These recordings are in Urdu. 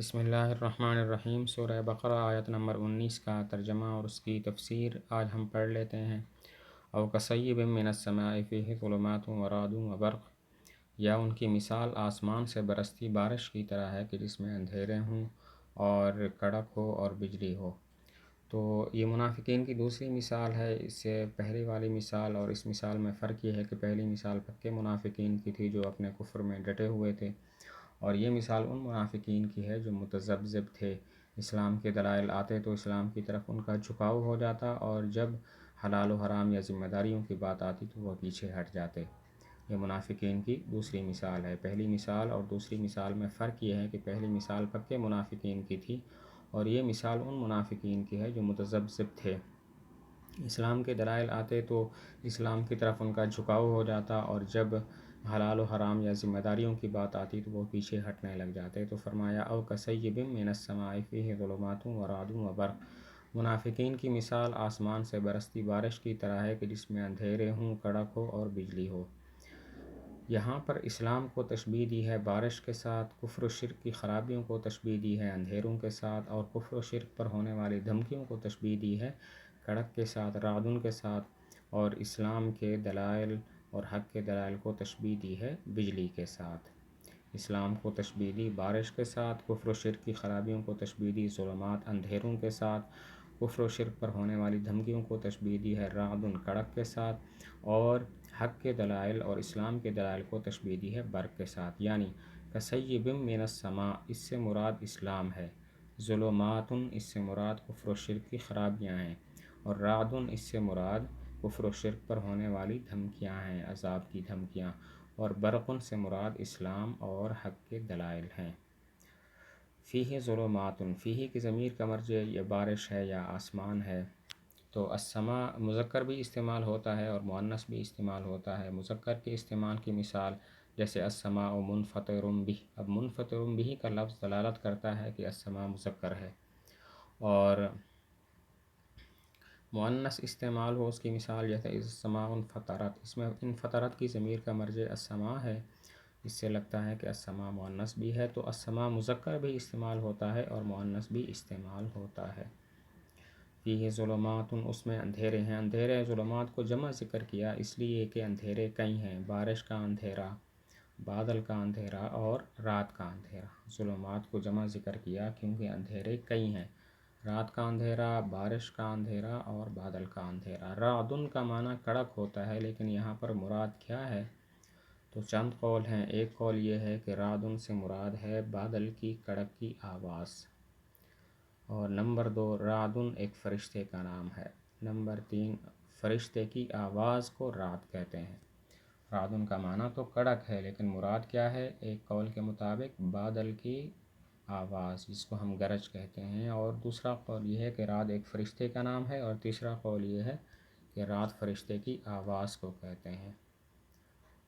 بسم اللہ الرحمن الرحیم۔ سورہ بقرہ آیت نمبر 19 کا ترجمہ اور اس کی تفسیر آج ہم پڑھ لیتے ہیں۔ او کصیب من السماء فیہ ظلمات ورعد وبرق، یا ان کی مثال آسمان سے برستی بارش کی طرح ہے کہ جس میں اندھیرے ہوں اور کڑک ہو اور بجلی ہو۔ تو یہ منافقین کی دوسری مثال ہے۔ اس سے پہلی والی مثال اور اس مثال میں فرق یہ ہے کہ پہلی مثال پکے منافقین کی تھی جو اپنے کفر میں ڈٹے ہوئے تھے، اور یہ مثال ان منافقین کی ہے جو متذبذب تھے۔ اسلام کے دلائل آتے تو اسلام کی طرف ان کا جھکاؤ ہو جاتا، اور جب حلال و حرام یا ذمہ داریوں کی بات آتی تو وہ پیچھے ہٹ جاتے۔ یہ منافقین کی دوسری مثال ہے۔ پہلی مثال اور دوسری مثال میں فرق یہ ہے کہ پہلی مثال پکے منافقین کی تھی، اور یہ مثال ان منافقین کی ہے جو متذبذب تھے۔ اسلام کے دلائل آتے تو اسلام کی طرف ان کا جھکاؤ ہو جاتا، اور جب حلال و حرام یا ذمہ داریوں کی بات آتی تو وہ پیچھے ہٹنے لگ جاتے۔ تو فرمایا او کصیب من السماء فیہ ظلمات ورعد وبرق، منافقین کی مثال آسمان سے برستی بارش کی طرح ہے کہ جس میں اندھیرے ہوں، کڑک ہو اور بجلی ہو۔ یہاں پر اسلام کو تشبیہ دی ہے بارش کے ساتھ، کفر و شرک کی خرابیوں کو تشبیہ دی ہے اندھیروں کے ساتھ، اور کفر و شرک پر ہونے والی دھمکیوں کو تشبیہ دی ہے کڑک کے ساتھ، رعدن کے ساتھ، اور اسلام کے دلائل اور حق کے دلائل کو تشبیہ دی ہے بجلی کے ساتھ۔ اسلام کو تشبیہ دی بارش کے ساتھ، کفر و شرک کی خرابیوں کو تشبیہ دی ظلمات اندھیروں کے ساتھ، کفر و شرک پر ہونے والی دھمکیوں کو تشبیہ دی ہے رعدن کڑک کے ساتھ، اور حق کے دلائل اور اسلام کے دلائل کو تشبیہ دی ہے برق کے ساتھ۔ یعنی کصیب من السماء اس سے مراد اسلام ہے، ظلمات اس سے مراد کفر و شرک کی خرابیاں ہیں، اور رعد اس سے مراد کفر و شرک پر ہونے والی دھمکیاں ہیں، عذاب کی دھمکیاں، اور برق سے مراد اسلام اور حق کے دلائل ہیں۔ فیہ ظلمات، فیہ کی ضمیر کا مرجع یہ بارش ہے یا آسمان ہے۔ تو السماء مذکر بھی استعمال ہوتا ہے اور مؤنث بھی استعمال ہوتا ہے۔ مذکر کے استعمال کی مثال جیسے السماء منفطر بہ، اب منفطر بہ کا لفظ دلالت کرتا ہے کہ السماء مذکر ہے، اور مؤنث استعمال ہو اس کی مثال جیسے السماء انفطرت، اس میں انفطرت کی ضمیر کا مرجع السماء ہے، اس سے لگتا ہے کہ السماء مؤنث بھی ہے۔ تو السماء مذکر بھی استعمال ہوتا ہے اور مؤنث بھی استعمال ہوتا ہے۔ فیہ ظلمات اس میں اندھیرے ہیں، اندھیرے ظلمات کو جمع ذکر کیا اس لیے کہ اندھیرے کئی ہیں، بارش کا اندھیرا، بادل کا اندھیرا اور رات کا اندھیرا۔ ظلمات کو جمع ذکر کیا کیونکہ اندھیرے کئی ہیں، رات کا اندھیرا، بارش کا اندھیرا اور بادل کا اندھیرا۔ رعدن کا معنی کڑک ہوتا ہے، لیکن یہاں پر مراد کیا ہے؟ تو چند قول ہیں۔ ایک قول یہ ہے کہ رعدن سے مراد ہے بادل کی کڑک کی آواز، اور نمبر 2 رعدن ایک فرشتے کا نام ہے، نمبر 3 فرشتے کی آواز کو رعد کہتے ہیں۔ رعدن کا معنی تو کڑک ہے، لیکن مراد کیا ہے؟ ایک قول کے مطابق بادل کی آواز، جس کو ہم گرج کہتے ہیں، اور دوسرا قول یہ ہے کہ رعد ایک فرشتے کا نام ہے، اور تیسرا قول یہ ہے کہ رعد فرشتے کی آواز کو کہتے ہیں۔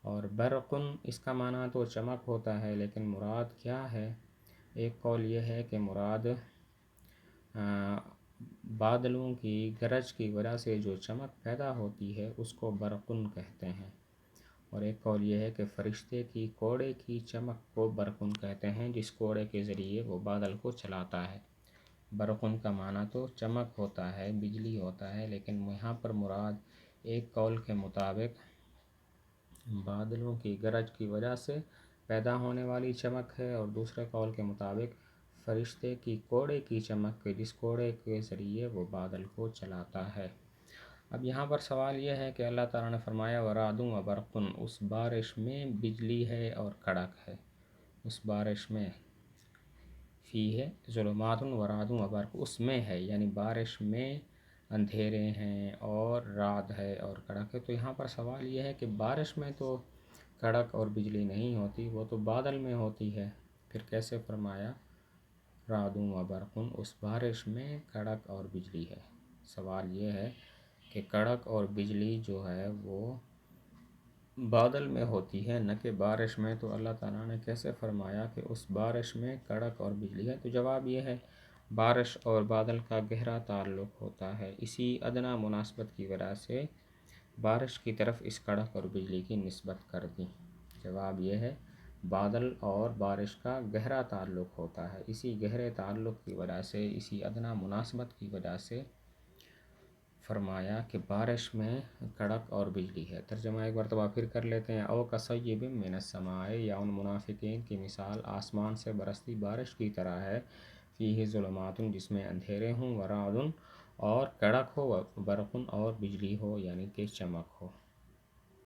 اور برقن اس کا معنی تو چمک ہوتا ہے، لیکن مراد کیا ہے؟ ایک قول یہ ہے کہ مراد بادلوں کی گرج کی وجہ سے جو چمک پیدا ہوتی ہے اس کو برقن کہتے ہیں، اور ایک قول یہ ہے کہ فرشتے کی کوڑے کی چمک کو برقن کہتے ہیں، جس کوڑے کے ذریعے وہ بادل کو چلاتا ہے۔ برقن کا معنی تو چمک ہوتا ہے، بجلی ہوتا ہے، لیکن یہاں پر مراد ایک قول کے مطابق بادلوں کی گرج کی وجہ سے پیدا ہونے والی چمک ہے، اور دوسرے قول کے مطابق فرشتے کی کوڑے کی چمک، جس کوڑے کے ذریعے وہ بادل کو چلاتا ہے۔ اب یہاں پر سوال یہ ہے کہ اللہ تعالیٰ نے فرمایا ورعد وبرق، اس بارش میں بجلی ہے اور کڑک ہے، اس بارش میں فیہ ظلمات ورعد وبرق، اس میں ہے، یعنی بارش میں اندھیرے ہیں اور رعد ہے اور کڑک ہے۔ تو یہاں پر سوال یہ ہے کہ بارش میں تو کڑک اور بجلی نہیں ہوتی، وہ تو بادل میں ہوتی ہے، پھر کیسے فرمایا رعد وبرق، اس بارش میں کڑک اور بجلی ہے؟ سوال یہ ہے کہ کڑک اور بجلی جو ہے وہ بادل میں ہوتی ہے، نہ کہ بارش میں، تو اللہ تعالیٰ نے کیسے فرمایا کہ اس بارش میں کڑک اور بجلی ہے؟ تو جواب یہ ہے بارش اور بادل کا گہرا تعلق ہوتا ہے، اسی ادنیٰ مناسبت کی وجہ سے بارش کی طرف اس کڑک اور بجلی کی نسبت کر دی۔ جواب یہ ہے بادل اور بارش کا گہرا تعلق ہوتا ہے۔ اسی گہرے تعلق کی وجہ سے، اسی ادنیٰ مناسبت کی وجہ سے فرمایا کہ بارش میں کڑک اور بجلی ہے۔ ترجمہ ایک مرتبہ پھر کر لیتے ہیں۔ او کصیب من السماء، یا ان منافقین کی مثال آسمان سے برستی بارش کی طرح ہے، فیہ ظلمات، جس میں اندھیرے ہوں، ورعد اور کڑک ہو، برق اور بجلی ہو یعنی کہ چمک ہو۔